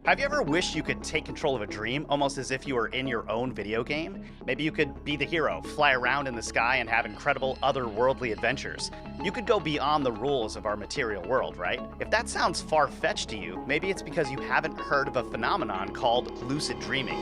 Have you ever wished you could take control of a dream, almost as if you were in your own video game? Maybe you could be the hero, fly around in the sky, and have incredible otherworldly adventures. You could go beyond the rules of our material world, right? If that sounds far-fetched to you, maybe it's because you haven't heard of a phenomenon called lucid dreaming.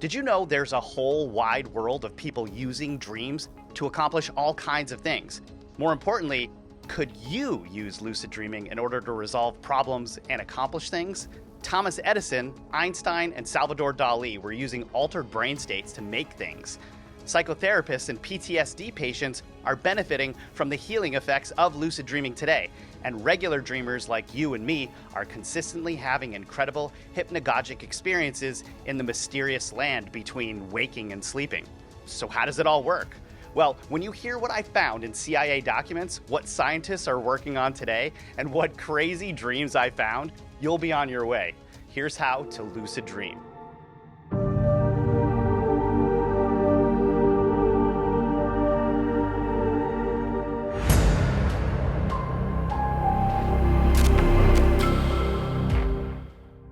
Did you know there's a whole wide world of people using dreams to accomplish all kinds of things? More importantly, could you use lucid dreaming in order to resolve problems and accomplish things? Thomas Edison, Einstein, and Salvador Dali were using altered brain states to make things. Psychotherapists and PTSD patients are benefiting from the healing effects of lucid dreaming today, and regular dreamers like you and me are consistently having incredible hypnagogic experiences in the mysterious land between waking and sleeping. So how does it all work? Well, when you hear what I found in CIA documents, what scientists are working on today, and what crazy dreams I found, you'll be on your way. Here's how to lucid dream.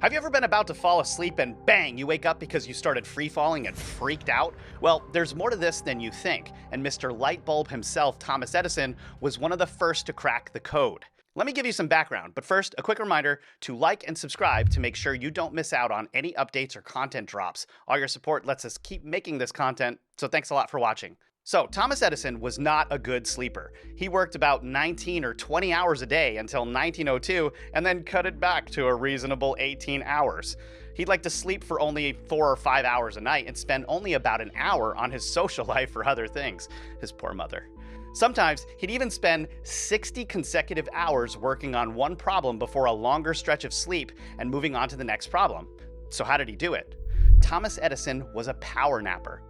Have you ever been about to fall asleep and bang, you wake up because you started free-falling and freaked out? Well, there's more to this than you think, and Mr. Lightbulb himself, Thomas Edison, was one of the first to crack the code. Let me give you some background, but first, a quick reminder to like and subscribe to make sure you don't miss out on any updates or content drops. All your support lets us keep making this content, so thanks a lot for watching. So, Thomas Edison was not a good sleeper. He worked about 19 or 20 hours a day until 1902 and then cut it back to a reasonable 18 hours. He'd like to sleep for only 4 or 5 hours a night and spend only about an hour on his social life for other things. His poor mother. Sometimes he'd even spend 60 consecutive hours working on one problem before a longer stretch of sleep and moving on to the next problem. So how did he do it? Thomas Edison was a power napper,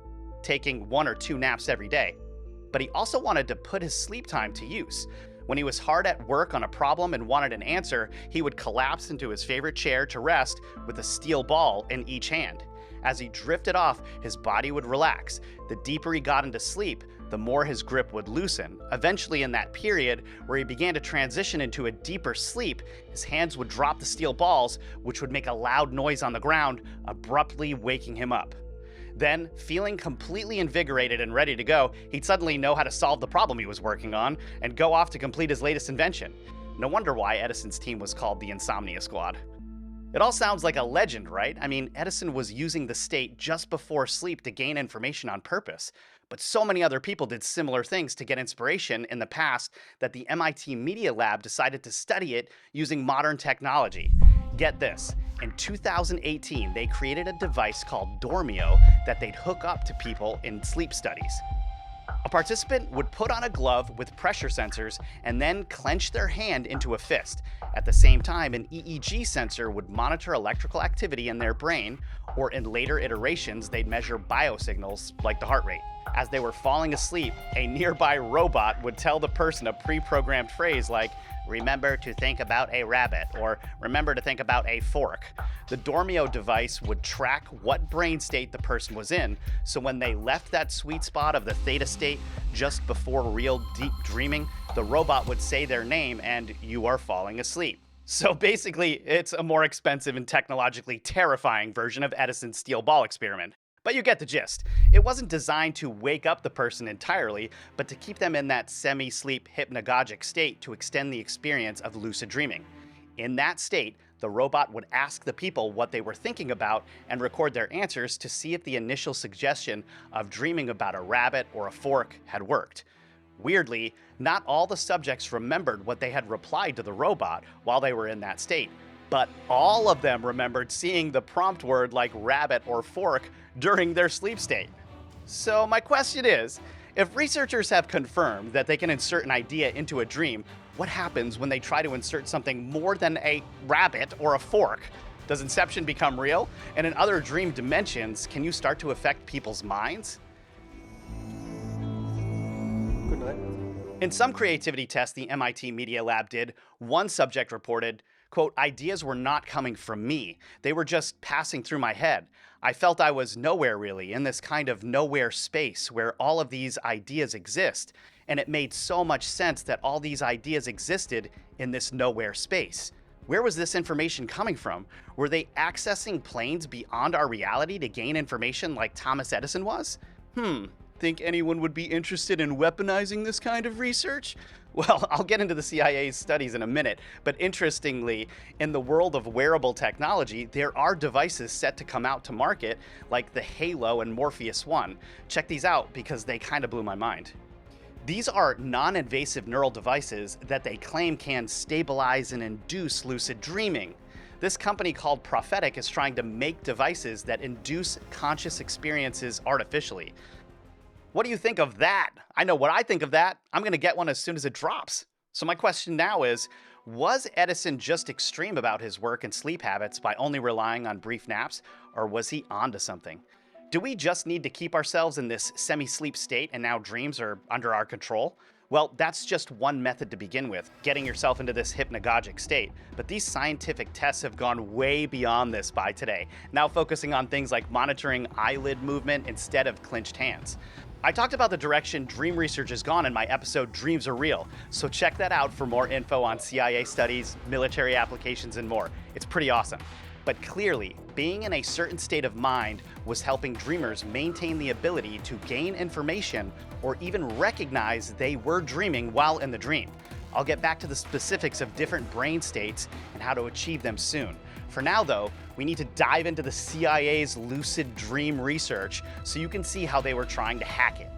taking 1 or 2 naps every day. But he also wanted to put his sleep time to use. When he was hard at work on a problem and wanted an answer, he would collapse into his favorite chair to rest with a steel ball in each hand. As he drifted off, his body would relax. The deeper he got into sleep, the more his grip would loosen. Eventually, in that period where he began to transition into a deeper sleep, his hands would drop the steel balls, which would make a loud noise on the ground, abruptly waking him up. Then, feeling completely invigorated and ready to go, he'd suddenly know how to solve the problem he was working on and go off to complete his latest invention. No wonder why Edison's team was called the Insomnia Squad. It all sounds like a legend, right? I mean, Edison was using the state just before sleep to gain information on purpose. But so many other people did similar things to get inspiration in the past that the MIT Media Lab decided to study it using modern technology. Get this, in 2018, they created a device called Dormio that they'd hook up to people in sleep studies. A participant would put on a glove with pressure sensors and then clench their hand into a fist. At the same time, an EEG sensor would monitor electrical activity in their brain, or in later iterations, they'd measure biosignals like the heart rate. As they were falling asleep, a nearby robot would tell the person a pre-programmed phrase like, "Remember to think about a rabbit," or "Remember to think about a fork." The Dormio device would track what brain state the person was in, so when they left that sweet spot of the theta state just before real deep dreaming, the robot would say their name and you are falling asleep. So basically, it's a more expensive and technologically terrifying version of Edison's steel ball experiment. But you get the gist. It wasn't designed to wake up the person entirely, but to keep them in that semi-sleep hypnagogic state to extend the experience of lucid dreaming. In that state, the robot would ask the people what they were thinking about and record their answers to see if the initial suggestion of dreaming about a rabbit or a fork had worked. Weirdly, not all the subjects remembered what they had replied to the robot while they were in that state, but all of them remembered seeing the prompt word like rabbit or fork during their sleep state. So my question is, if researchers have confirmed that they can insert an idea into a dream, what happens when they try to insert something more than a rabbit or a fork? Does inception become real? And in other dream dimensions, can you start to affect people's minds? Good night. In some creativity tests the MIT Media Lab did, one subject reported, quote, "Ideas were not coming from me. They were just passing through my head. I felt I was nowhere really, in this kind of nowhere space where all of these ideas exist. And it made so much sense that all these ideas existed in this nowhere space. Where was this information coming from? Were they accessing planes beyond our reality to gain information like Thomas Edison was? Think anyone would be interested in weaponizing this kind of research? Well, I'll get into the CIA's studies in a minute, but interestingly, in the world of wearable technology, there are devices set to come out to market, like the Halo and Morpheus 1. Check these out because they kind of blew my mind. These are non-invasive neural devices that they claim can stabilize and induce lucid dreaming. This company called Prophetic is trying to make devices that induce conscious experiences artificially. What do you think of that? I know what I think of that. I'm going to get one as soon as it drops. So my question now is, was Edison just extreme about his work and sleep habits by only relying on brief naps, or was he onto something? Do we just need to keep ourselves in this semi-sleep state and now dreams are under our control? Well, that's just one method to begin with, getting yourself into this hypnagogic state. But these scientific tests have gone way beyond this by today, now focusing on things like monitoring eyelid movement instead of clenched hands. I talked about the direction dream research has gone in my episode Dreams Are Real, so check that out for more info on CIA studies, military applications, and more. It's pretty awesome. But clearly, being in a certain state of mind was helping dreamers maintain the ability to gain information or even recognize they were dreaming while in the dream. I'll get back to the specifics of different brain states and how to achieve them soon. For now, though, we need to dive into the CIA's lucid dream research so you can see how they were trying to hack it.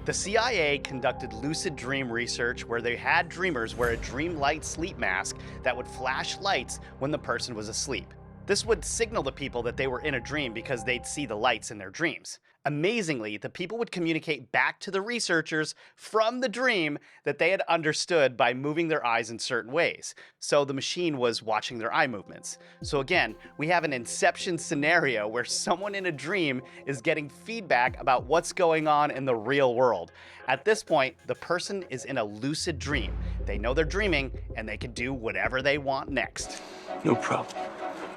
The CIA conducted lucid dream research where they had dreamers wear a dream-light sleep mask that would flash lights when the person was asleep. This would signal the people that they were in a dream because they'd see the lights in their dreams. Amazingly, the people would communicate back to the researchers from the dream that they had understood by moving their eyes in certain ways. So the machine was watching their eye movements. So again, we have an inception scenario where someone in a dream is getting feedback about what's going on in the real world. At this point, the person is in a lucid dream. They know they're dreaming and they can do whatever they want next. No problem.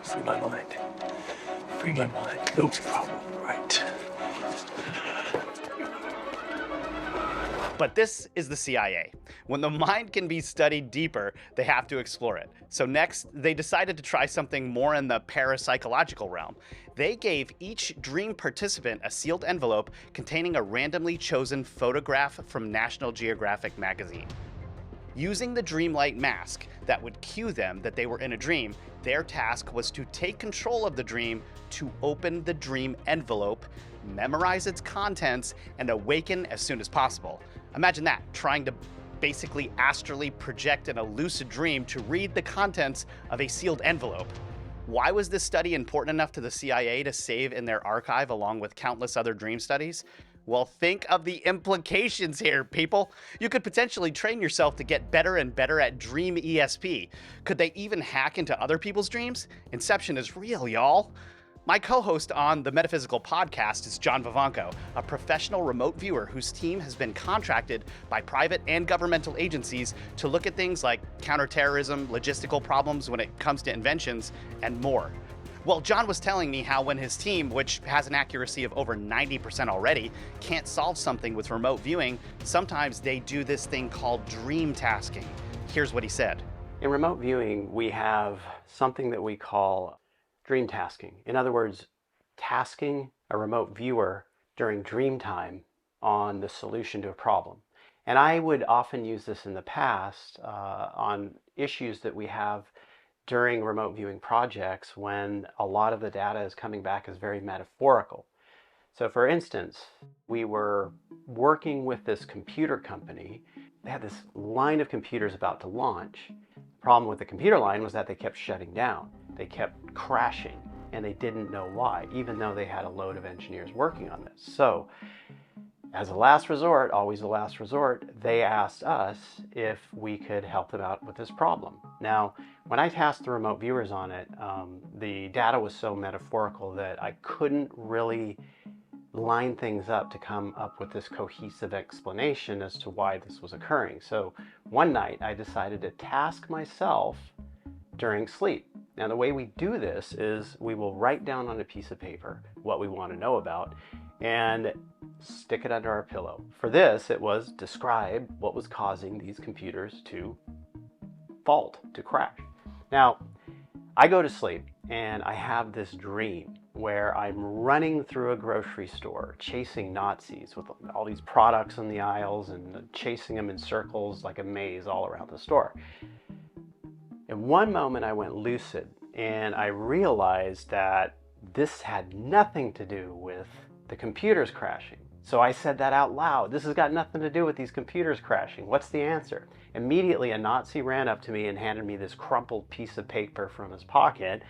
Free my mind. Free my mind. No problem. Right. But this is the CIA. When the mind can be studied deeper, they have to explore it. So next, they decided to try something more in the parapsychological realm. They gave each dream participant a sealed envelope containing a randomly chosen photograph from National Geographic magazine. Using the dreamlight mask that would cue them that they were in a dream, their task was to take control of the dream, to open the dream envelope, memorize its contents, and awaken as soon as possible. Imagine that, trying to basically astrally project in a lucid dream to read the contents of a sealed envelope. Why was this study important enough to the CIA to save in their archive along with countless other dream studies? Well, think of the implications here, people. You could potentially train yourself to get better and better at dream ESP. Could they even hack into other people's dreams? Inception is real, y'all. My co-host on the Metaphysical Podcast is John Vivanco, a professional remote viewer whose team has been contracted by private and governmental agencies to look at things like counterterrorism, logistical problems when it comes to inventions, and more. Well, John was telling me how when his team, which has an accuracy of over 90% already, can't solve something with remote viewing, sometimes they do this thing called dream tasking. Here's what he said. In remote viewing, we have something that we call dream tasking. In other words, tasking a remote viewer during dream time on the solution to a problem. And I would often use this in the past on issues that we have during remote viewing projects when a lot of the data is coming back as very metaphorical. So for instance, we were working with this computer company. They had this line of computers about to launch. The problem with the computer line was that they kept shutting down. They kept crashing and they didn't know why, even though they had a load of engineers working on this. So as a last resort, always a last resort, they asked us if we could help them out with this problem. Now, when I tasked the remote viewers on it, the data was so metaphorical that I couldn't really line things up to come up with this cohesive explanation as to why this was occurring. So one night I decided to task myself during sleep. Now the way we do this is we will write down on a piece of paper what we want to know about, and stick it under our pillow. For this, it was describe what was causing these computers to fault, to crash. Now, I go to sleep and I have this dream where I'm running through a grocery store chasing Nazis with all these products in the aisles and chasing them in circles like a maze all around the store. In one moment I went lucid and I realized that this had nothing to do with the computers crashing. So I said that out loud. This has got nothing to do with these computers crashing. What's the answer? Immediately a Nazi ran up to me and handed me this crumpled piece of paper from his pocket.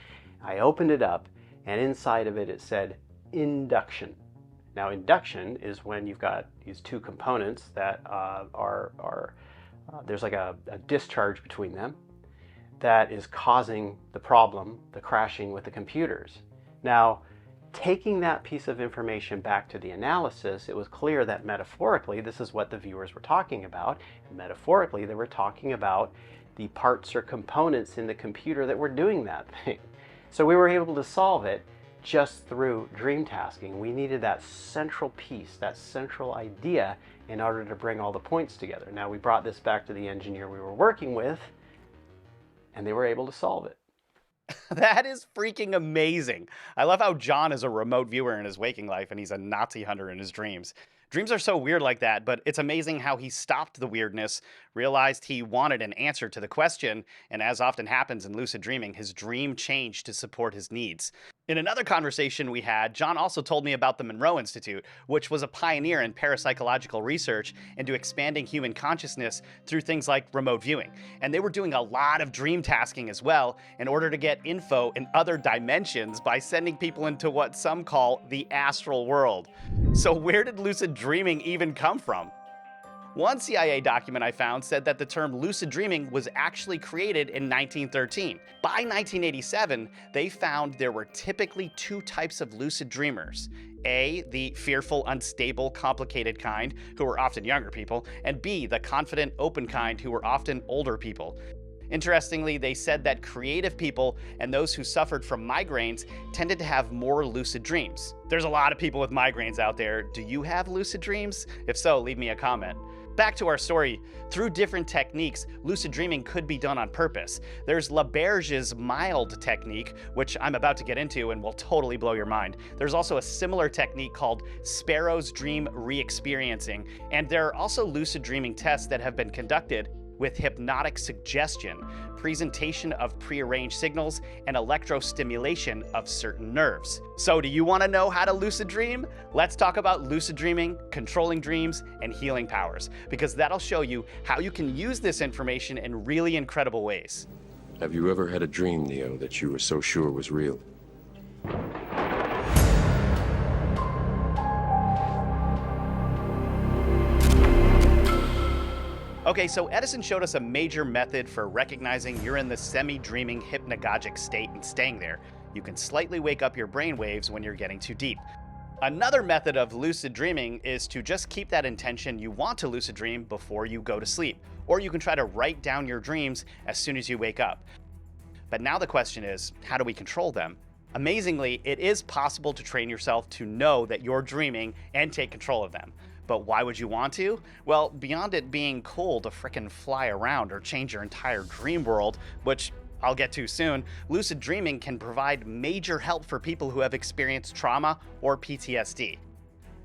I opened it up, and inside of it, it said induction. Now, induction is when you've got these two components that there's like a discharge between them that is causing the problem, the crashing with the computers. Now, taking that piece of information back to the analysis, it was clear that metaphorically, this is what the viewers were talking about. Metaphorically, they were talking about the parts or components in the computer that were doing that thing. So we were able to solve it just through dream tasking. We needed that central piece, that central idea in order to bring all the points together. Now we brought this back to the engineer we were working with, and they were able to solve it. That is freaking amazing. I love how John is a remote viewer in his waking life and he's a Nazi hunter in his dreams. Dreams are so weird like that, but it's amazing how he stopped the weirdness, realized he wanted an answer to the question, and as often happens in lucid dreaming, his dream changed to support his needs. In another conversation we had, John also told me about the Monroe Institute, which was a pioneer in parapsychological research into expanding human consciousness through things like remote viewing. And they were doing a lot of dream tasking as well in order to get info in other dimensions by sending people into what some call the astral world. So where did lucid dreaming even come from? One CIA document I found said that the term lucid dreaming was actually created in 1913. By 1987, they found there were typically two types of lucid dreamers. A, the fearful, unstable, complicated kind, who were often younger people, and B, the confident, open kind, who were often older people. Interestingly, they said that creative people and those who suffered from migraines tended to have more lucid dreams. There's a lot of people with migraines out there. Do you have lucid dreams? If so, leave me a comment. Back to our story. Through different techniques, lucid dreaming could be done on purpose. There's LaBerge's mild technique, which I'm about to get into and will totally blow your mind. There's also a similar technique called Sparrow's dream re-experiencing, and there are also lucid dreaming tests that have been conducted with hypnotic suggestion, presentation of prearranged signals, and electrostimulation of certain nerves. So do you want to know how to lucid dream? Let's talk about lucid dreaming, controlling dreams, and healing powers, because that'll show you how you can use this information in really incredible ways. Have you ever had a dream, Neo, that you were so sure was real? Okay, so Edison showed us a major method for recognizing you're in the semi-dreaming hypnagogic state and staying there. You can slightly wake up your brain waves when you're getting too deep. Another method of lucid dreaming is to just keep that intention you want to lucid dream before you go to sleep. Or you can try to write down your dreams as soon as you wake up. But now the question is, how do we control them? Amazingly, it is possible to train yourself to know that you're dreaming and take control of them. But why would you want to? Well, beyond it being cool to frickin' fly around or change your entire dream world, which I'll get to soon, lucid dreaming can provide major help for people who have experienced trauma or PTSD.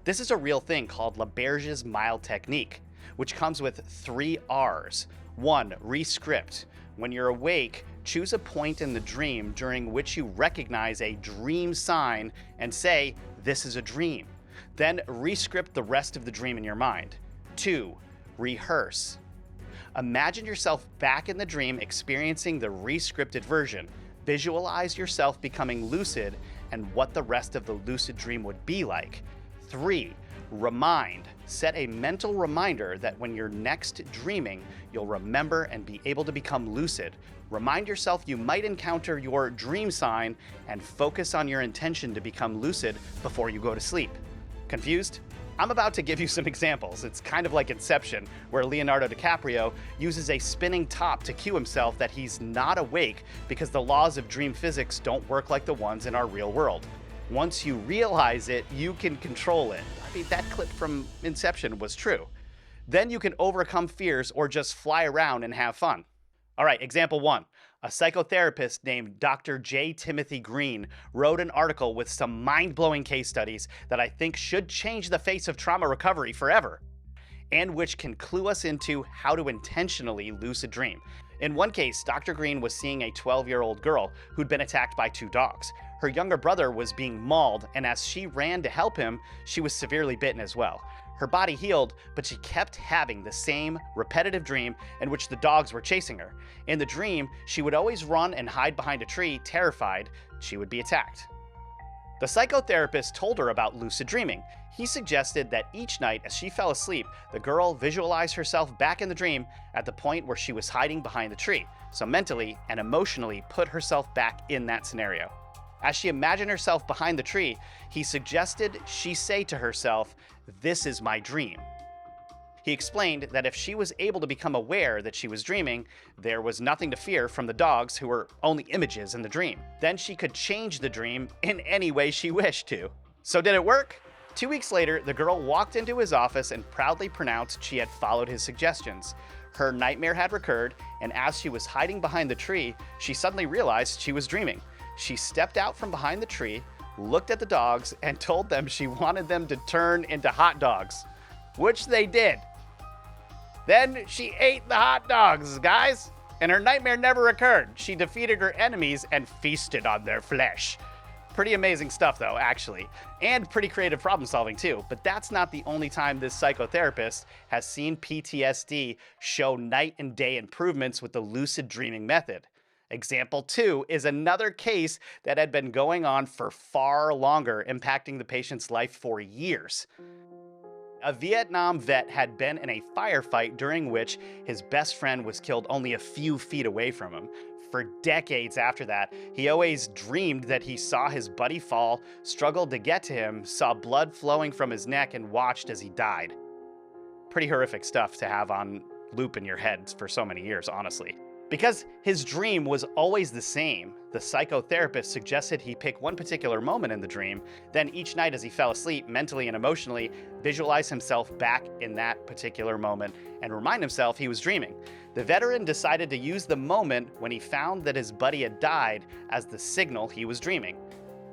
This is a real thing called LaBerge's mild technique, which comes with 3 R's. 1, rescript. When you're awake, choose a point in the dream during which you recognize a dream sign and say, "This is a dream." Then rescript the rest of the dream in your mind. 2, rehearse. Imagine yourself back in the dream experiencing the rescripted version. Visualize yourself becoming lucid and what the rest of the lucid dream would be like. 3, remind. Set a mental reminder that when you're next dreaming, you'll remember and be able to become lucid. Remind yourself you might encounter your dream sign and focus on your intention to become lucid before you go to sleep. Confused? I'm about to give you some examples. It's kind of like Inception, where Leonardo DiCaprio uses a spinning top to cue himself that he's not awake because the laws of dream physics don't work like the ones in our real world. Once you realize it, you can control it. I mean, that clip from Inception was true. Then you can overcome fears or just fly around and have fun. All right, example 1. A psychotherapist named Dr. J. Timothy Green wrote an article with some mind-blowing case studies that I think should change the face of trauma recovery forever, and which can clue us into how to intentionally lucid dream. In one case, Dr. Green was seeing a 12-year-old girl who'd been attacked by 2 dogs. Her younger brother was being mauled, and as she ran to help him, she was severely bitten as well. Her body healed, but she kept having the same repetitive dream in which the dogs were chasing her. In the dream, she would always run and hide behind a tree, terrified she would be attacked. The psychotherapist told her about lucid dreaming. He suggested that each night as she fell asleep, the girl visualize herself back in the dream at the point where she was hiding behind the tree, so mentally and emotionally put herself back in that scenario. As she imagined herself behind the tree, he suggested she say to herself, "This is my dream." He explained that if she was able to become aware that she was dreaming, there was nothing to fear from the dogs who were only images in the dream. Then she could change the dream in any way she wished to. So did it work? 2 weeks later, the girl walked into his office and proudly pronounced she had followed his suggestions. Her nightmare had recurred, and as she was hiding behind the tree, she suddenly realized she was dreaming. She stepped out from behind the tree, looked at the dogs, and told them she wanted them to turn into hot dogs, which they did. Then she ate the hot dogs, guys, and her nightmare never occurred. She defeated her enemies and feasted on their flesh. Pretty amazing stuff, though, actually, and pretty creative problem solving, too. But that's not the only time this psychotherapist has seen PTSD show night and day improvements with the lucid dreaming method. Example 2 is another case that had been going on for far longer, impacting the patient's life for years. A Vietnam vet had been in a firefight during which his best friend was killed only a few feet away from him. For decades after that, he always dreamed that he saw his buddy fall, struggled to get to him, saw blood flowing from his neck, and watched as he died. Pretty horrific stuff to have on loop in your head for so many years, honestly. Because his dream was always the same, the psychotherapist suggested he pick one particular moment in the dream, then each night as he fell asleep, mentally and emotionally, visualize himself back in that particular moment and remind himself he was dreaming. The veteran decided to use the moment when he found that his buddy had died as the signal he was dreaming.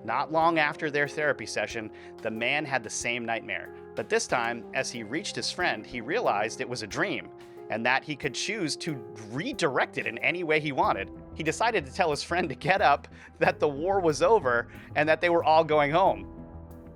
Not long after their therapy session, the man had the same nightmare. But this time, as he reached his friend, he realized it was a dream, and that he could choose to redirect it in any way he wanted. He decided to tell his friend to get up, that the war was over, and that they were all going home.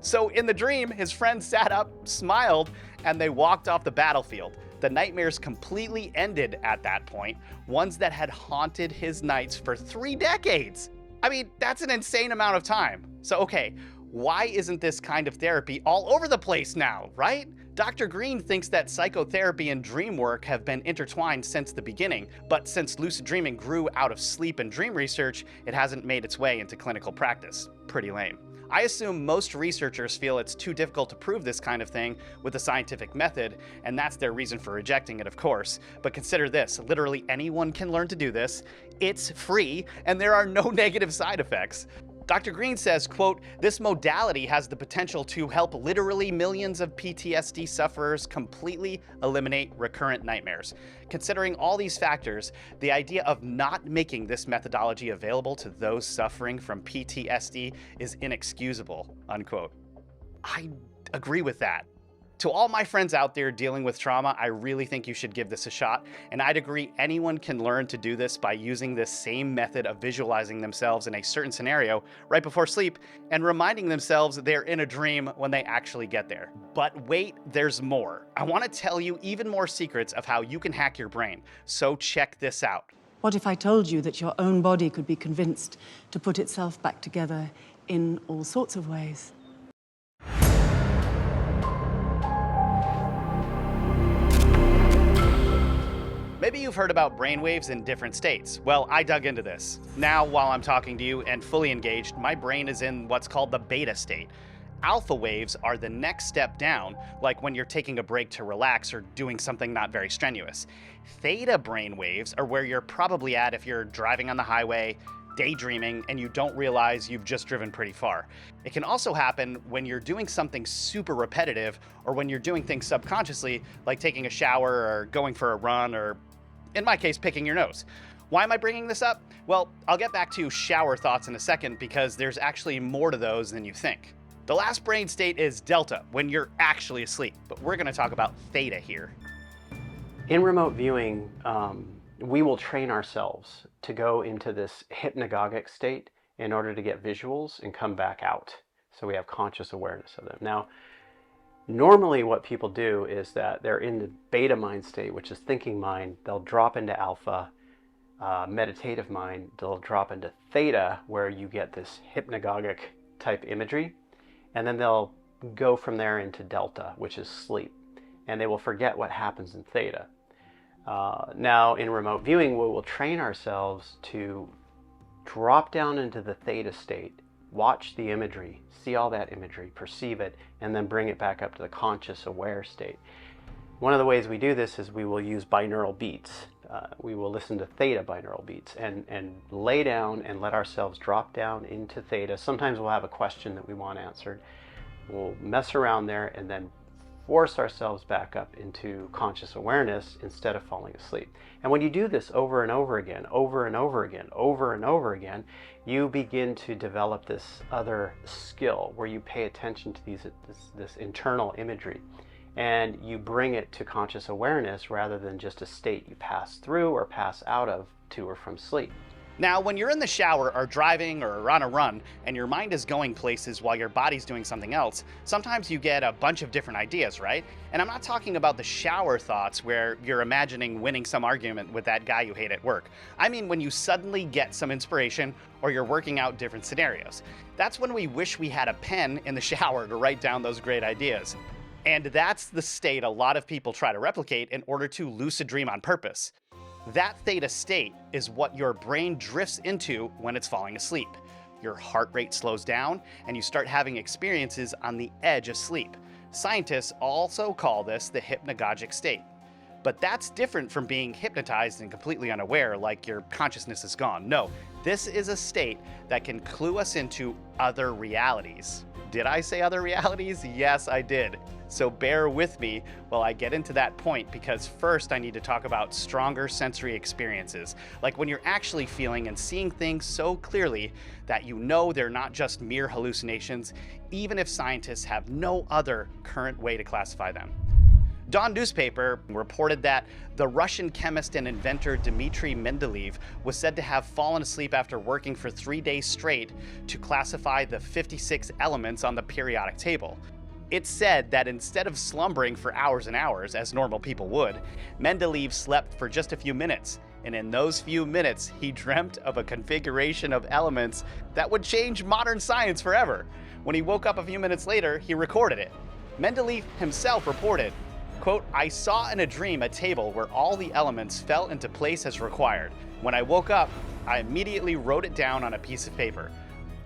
So in the dream, his friend sat up, smiled, and they walked off the battlefield. The nightmares completely ended at that point, ones that had haunted his nights for 3 decades. I mean, that's an insane amount of time. So okay, why isn't this kind of therapy all over the place now, right? Dr. Green thinks that psychotherapy and dream work have been intertwined since the beginning, but since lucid dreaming grew out of sleep and dream research, it hasn't made its way into clinical practice. Pretty lame. I assume most researchers feel it's too difficult to prove this kind of thing with a scientific method, and that's their reason for rejecting it, of course. But consider this, literally anyone can learn to do this, it's free, and there are no negative side effects. Dr. Green says, quote, "This modality has the potential to help literally millions of PTSD sufferers completely eliminate recurrent nightmares. Considering all these factors, the idea of not making this methodology available to those suffering from PTSD is inexcusable," unquote. I agree with that. To all my friends out there dealing with trauma, I really think you should give this a shot, and I'd agree anyone can learn to do this by using this same method of visualizing themselves in a certain scenario right before sleep and reminding themselves they're in a dream when they actually get there. But wait, there's more. I want to tell you even more secrets of how you can hack your brain, so check this out. What if I told you that your own body could be convinced to put itself back together in all sorts of ways? Maybe you've heard about brainwaves in different states. Well, I dug into this. Now, while I'm talking to you and fully engaged, my brain is in what's called the beta state. Alpha waves are the next step down, like when you're taking a break to relax or doing something not very strenuous. Theta brainwaves are where you're probably at if you're driving on the highway, daydreaming, and you don't realize you've just driven pretty far. It can also happen when you're doing something super repetitive, or when you're doing things subconsciously, like taking a shower or going for a run, or in my case, picking your nose. Why am I bringing this up? Well, I'll get back to shower thoughts in a second, because there's actually more to those than you think. The last brain state is delta, when you're actually asleep, but we're going to talk about theta here. In remote viewing, we will train ourselves to go into this hypnagogic state in order to get visuals and come back out. So we have conscious awareness of them. Now, normally what people do is that they're in the beta mind state, which is thinking mind. They'll drop into alpha, meditative mind. They'll drop into theta, where you get this hypnagogic type imagery. And then they'll go from there into delta, which is sleep. And they will forget what happens in theta. Now, in remote viewing, we will train ourselves to drop down into the theta state, watch the imagery, see all that imagery, perceive it, and then bring it back up to the conscious aware state. One of the ways we do this is we will use binaural beats. We will listen to theta binaural beats and lay down and let ourselves drop down into theta. Sometimes we'll have a question that we want answered. We'll mess around there and then force ourselves back up into conscious awareness instead of falling asleep. And when you do this over and over again, over and over again, over and over again, you begin to develop this other skill where you pay attention to this internal imagery, and you bring it to conscious awareness rather than just a state you pass through or pass out of to or from sleep. Now, when you're in the shower or driving or on a run and your mind is going places while your body's doing something else, sometimes you get a bunch of different ideas, right? And I'm not talking about the shower thoughts where you're imagining winning some argument with that guy you hate at work. I mean when you suddenly get some inspiration or you're working out different scenarios. That's when we wish we had a pen in the shower to write down those great ideas. And that's the state a lot of people try to replicate in order to lucid dream on purpose. That theta state is what your brain drifts into when it's falling asleep. Your heart rate slows down and you start having experiences on the edge of sleep. Scientists also call this the hypnagogic state. But that's different from being hypnotized and completely unaware, like your consciousness is gone. No, this is a state that can clue us into other realities. Did I say other realities? Yes, I did. So bear with me while I get into that point, because first I need to talk about stronger sensory experiences, like when you're actually feeling and seeing things so clearly that you know they're not just mere hallucinations, even if scientists have no other current way to classify them. Dawn newspaper reported that the Russian chemist and inventor Dmitry Mendeleev was said to have fallen asleep after working for 3 days straight to classify the 56 elements on the periodic table. It said that instead of slumbering for hours and hours, as normal people would, Mendeleev slept for just a few minutes. And in those few minutes, he dreamt of a configuration of elements that would change modern science forever. When he woke up a few minutes later, he recorded it. Mendeleev himself reported, quote, "I saw in a dream a table where all the elements fell into place as required. When I woke up, I immediately wrote it down on a piece of paper.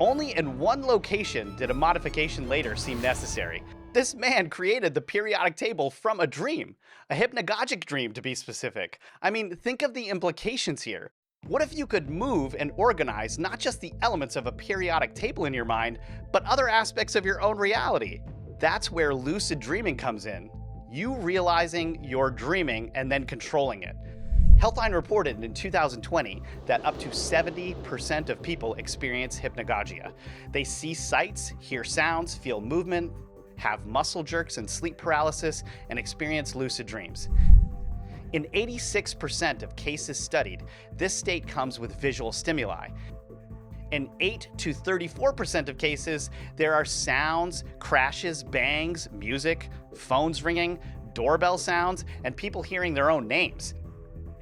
Only in one location did a modification later seem necessary." This man created the periodic table from a dream, a hypnagogic dream to be specific. I mean, think of the implications here. What if you could move and organize not just the elements of a periodic table in your mind, but other aspects of your own reality? That's where lucid dreaming comes in. You realizing you're dreaming and then controlling it. Healthline reported in 2020 that up to 70% of people experience hypnagogia. They see sights, hear sounds, feel movement, have muscle jerks and sleep paralysis, and experience lucid dreams. In 86% of cases studied, this state comes with visual stimuli. In 8 to 34% of cases, there are sounds, crashes, bangs, music, phones ringing, doorbell sounds, and people hearing their own names.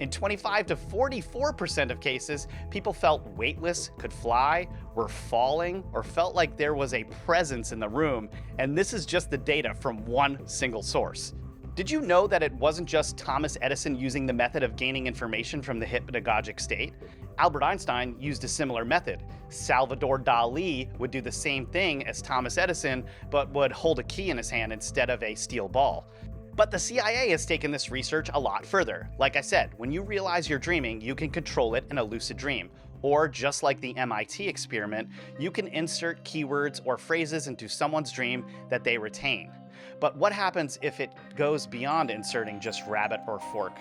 In 25 to 44% of cases, people felt weightless, could fly, were falling, or felt like there was a presence in the room, and this is just the data from one single source. Did you know that it wasn't just Thomas Edison using the method of gaining information from the hypnagogic state? Albert Einstein used a similar method. Salvador Dali would do the same thing as Thomas Edison, but would hold a key in his hand instead of a steel ball. But the CIA has taken this research a lot further. Like I said, when you realize you're dreaming, you can control it in a lucid dream. Or just like the MIT experiment, you can insert keywords or phrases into someone's dream that they retain. But what happens if it goes beyond inserting just rabbit or fork?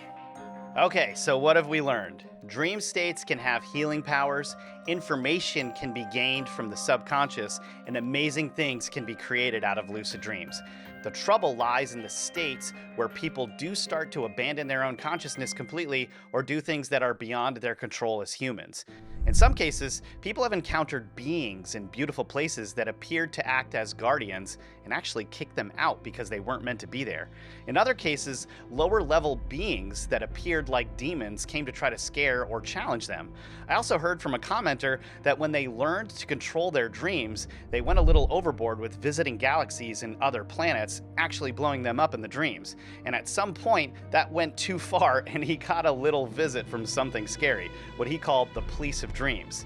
Okay, so what have we learned? Dream states can have healing powers, information can be gained from the subconscious, and amazing things can be created out of lucid dreams. The trouble lies in the states where people do start to abandon their own consciousness completely or do things that are beyond their control as humans. In some cases, people have encountered beings in beautiful places that appeared to act as guardians and actually kicked them out because they weren't meant to be there. In other cases, lower level beings that appeared like demons came to try to scare or challenge them. I also heard from a commenter that when they learned to control their dreams, they went a little overboard with visiting galaxies and other planets, actually blowing them up in the dreams. And at some point, that went too far and he got a little visit from something scary, what he called the police of dreams.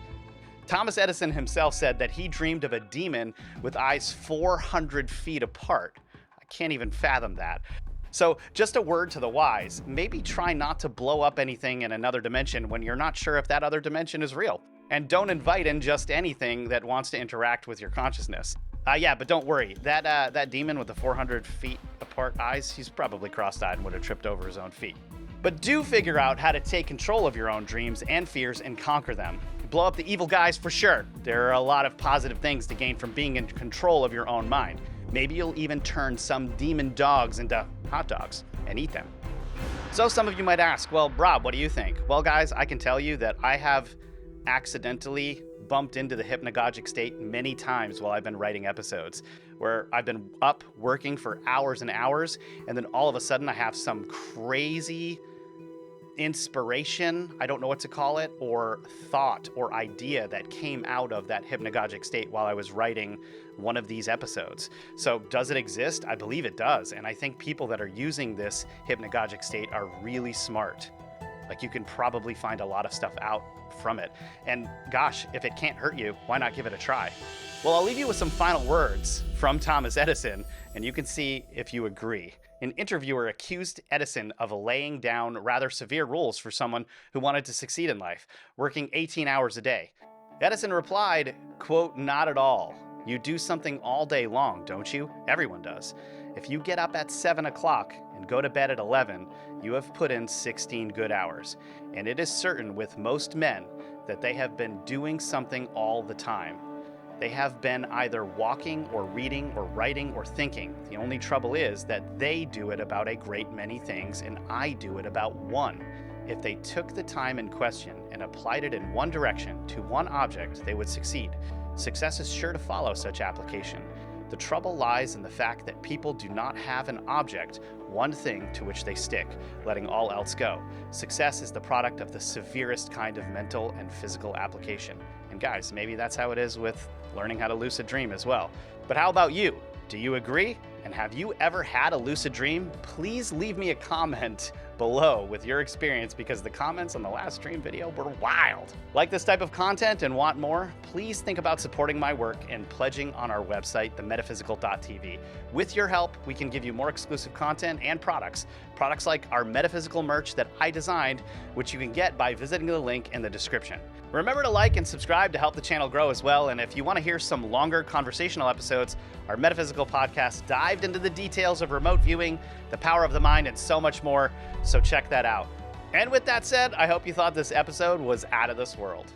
Thomas Edison himself said that he dreamed of a demon with eyes 400 feet apart. I can't even fathom that. So just a word to the wise, maybe try not to blow up anything in another dimension when you're not sure if that other dimension is real. And don't invite in just anything that wants to interact with your consciousness. Yeah, but don't worry, that demon with the 400 feet apart eyes, he's probably cross-eyed and would have tripped over his own feet. But do figure out how to take control of your own dreams and fears and conquer them. Blow up the evil guys for sure. There are a lot of positive things to gain from being in control of your own mind. Maybe you'll even turn some demon dogs into hot dogs and eat them. So some of you might ask, well, Rob, what do you think? Well, guys, I can tell you that I have accidentally bumped into the hypnagogic state many times while I've been writing episodes, where I've been up working for hours and hours, and then all of a sudden I have some crazy inspiration, I don't know what to call it, or thought or idea that came out of that hypnagogic state while I was writing one of these episodes. So does it exist? I believe it does. And I think people that are using this hypnagogic state are really smart. Like, you can probably find a lot of stuff out from it. And gosh, if it can't hurt you, why not give it a try? Well, I'll leave you with some final words from Thomas Edison, and you can see if you agree. An interviewer accused Edison of laying down rather severe rules for someone who wanted to succeed in life, working 18 hours a day. Edison replied, quote, "Not at all. You do something all day long, don't you? Everyone does. If you get up at 7 o'clock and go to bed at 11, you have put in 16 good hours. And it is certain with most men that they have been doing something all the time. They have been either walking or reading or writing or thinking. The only trouble is that they do it about a great many things and I do it about one. If they took the time in question and applied it in one direction to one object, they would succeed. Success is sure to follow such application. The trouble lies in the fact that people do not have an object, one thing to which they stick, letting all else go. Success is the product of the severest kind of mental and physical application. And guys, maybe that's how it is with learning how to lucid dream as well. But how about you? Do you agree? And have you ever had a lucid dream? Please leave me a comment below with your experience, because the comments on the last stream video were wild. Like this type of content and want more? Please think about supporting my work and pledging on our website, themetaphysical.tv. With your help, we can give you more exclusive content and products like our metaphysical merch that I designed, which you can get by visiting the link in the description. Remember to like and subscribe to help the channel grow as well. And if you want to hear some longer conversational episodes, our Metaphysical podcast dived into the details of remote viewing, the power of the mind, and so much more. So check that out. And with that said, I hope you thought this episode was out of this world.